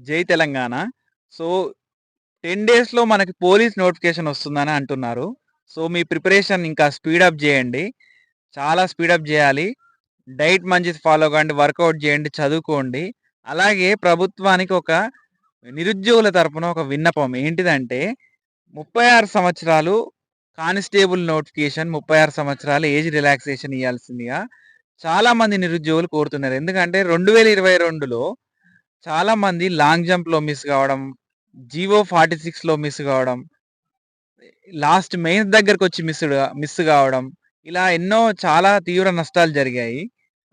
జై తెలంగాణ. సో, 10 డేస్‌లో మనకి పోలీస్ నోటిఫికేషన్ వస్తుందని అంటున్నారు. సో, మీ ప్రిపరేషన్ ఇంకా స్పీడప్ జేయండి. చాలా స్పీడప్ జేయాలి. డైట్ మంచిది ఫాలో కండి, వర్కౌట్ జేయండి, చదువుకోండి. అలాగే ప్రభుత్వానికి ఒక నిరుద్యోగుల తరపున ఒక విన్నపం ఏంటిదంటే 36 సంవత్సరాలు కానిస్టేబుల్ నోటిఫికేషన్ 36 సంవత్సరాలు ఏజ్ రిలాక్సేషన్ ఇయ్యాల్సిందిగా చాలామంది నిరుద్యోగులు కోరుతున్నారు. ఎందుకంటే 2022లో చాలామంది లాంగ్ జంప్‌లో మిస్ గావడం, జీవో 46లో మిస్ గావడం, లాస్ట్ మెయిన్స్ దగ్గరకొచ్చి మిస్ గావడం, ఇలా ఎన్నో చాలా తీవ్ర నష్టాలు జరిగాయి.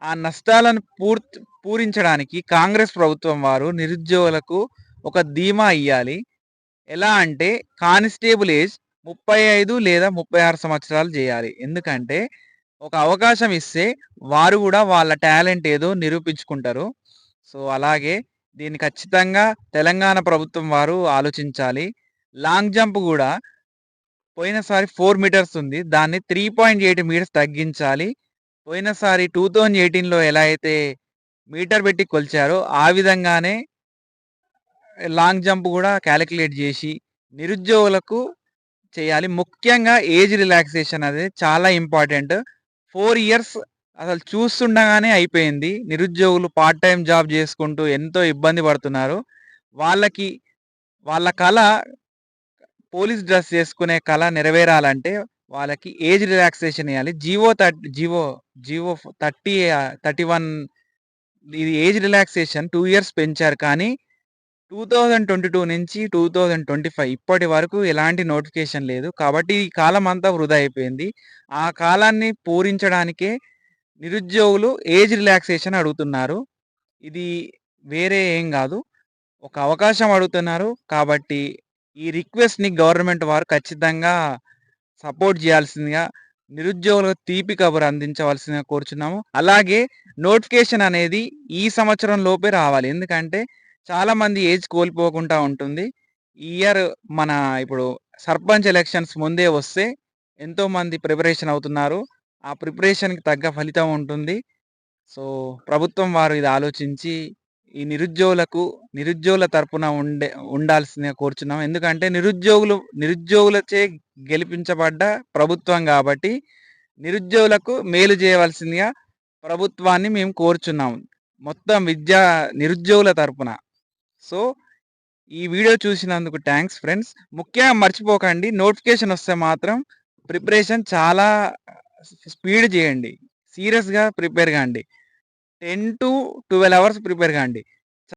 ఆ నష్టాలను పూరించడానికి కాంగ్రెస్ ప్రభుత్వం వారు నిరుద్యోగులకు ఒక ధీమా ఇయ్యాలి. ఎలా అంటే కానిస్టేబుల్ ఏజ్ 35 లేదా 36 సంవత్సరాలు జేయాలి. ఎందుకంటే ఒక అవకాశం ఇస్తే వారు గూడా వాళ్ళ టాలెంట్ ఏదో నిరూపించుకుంటారు. సో, అలాగే దీన్ని ఖచ్చితంగా తెలంగాణ ప్రభుత్వం వారు ఆలోచించాలి. లాంగ్ జంప్ గూడా పోయినసారి 4 మీటర్స్ ఉంది. దాన్ని 3.8 మీటర్స్ తగ్గించాలి. పోయినసారి 2018లో ఎలా అయితే మీటర్ పెట్టి కొలిచారో ఆ విధంగానే లాంగ్ జంప్ గూడా కాలిక్యులేట్ జేసి నిరుద్యోగులకు చేయాలి. ముఖ్యంగా ఏజ్ రిలాక్సేషన్ అనేది చాలా ఇంపార్టెంట్. 4 ఇయర్స్ అసలు చూస్తుండగానే అయిపోయింది. నిరుద్యోగులు పార్ట్ టైమ్ జాబ్ జేసుకుంటూ ఎంతో ఇబ్బంది పడుతున్నారు. వాళ్ళకి వాళ్ళ కల పోలీస్ డ్రెస్ చేసుకునే కల నెరవేరాలంటే వాళ్ళకి ఏజ్ రిలాక్సేషన్ ఇయ్యాలి. జీవో 31 ఇది ఏజ్ రిలాక్సేషన్ 2 ఇయర్స్ పెంచారు. కానీ 2022 నుంచి 2025 ఇప్పటి వరకు ఎలాంటి నోటిఫికేషన్ లేదు. కాబట్టి ఈ కాలం అంతా వృధా అయిపోయింది. ఆ కాలాన్ని పూరించడానికే నిరుద్యోగులు ఏజ్ రిలాక్సేషన్ అడుగుతున్నారు. ఇది వేరే ఏం గాదు. ఒక అవకాశం అడుగుతున్నారు. కాబట్టి ఈ రిక్వెస్ట్‌ని గవర్నమెంట్ వారు ఖచ్చితంగా సపోర్ట్ జేయాల్సిందిగా, నిరుద్యోగులకు తీపి కబురు అందించవలసిందిగా కోరుచున్నాము. అలాగే నోటిఫికేషన్ అనేది ఈ సంవత్సరం లోపే రావాలి. ఎందుకంటే చాలామంది ఏజ్ కోల్పోకుండా ఉంటుంది. ఈ ఇయర్ మన ఇప్పుడు సర్పంచ్ ఎలక్షన్స్ ముందే వస్తే ఎంతోమంది ప్రిపరేషన్ అవుతున్నారు. ఆ ప్రిపరేషన్‌కి తగ్గ ఫలితం ఉంటుంది. సో, ప్రభుత్వం వారు ఇది ఆలోచించి ఈ నిరుద్యోగుల తరపున ఉండాల్సిందిగా కోరుచున్నాం. ఎందుకంటే నిరుద్యోగులచే గెలిపించబడ్డ ప్రభుత్వం గాబట్టి, నిరుద్యోగులకు మేలు జేయవలసిందిగా ప్రభుత్వాన్ని మేము కోరుచున్నాం. మొత్తం నిరుద్యోగుల తరపున. సో, ఈ వీడియో చూసినందుకు థాంక్స్ ఫ్రెండ్స్. ముఖ్యంగా మర్చిపోకండి, నోటిఫికేషన్ వస్తే మాత్రం ప్రిపరేషన్ చాలా స్పీడ్ జేయండి. సీరియస్‌గా prepare Gandi. 10-12 hours prepare Gandi.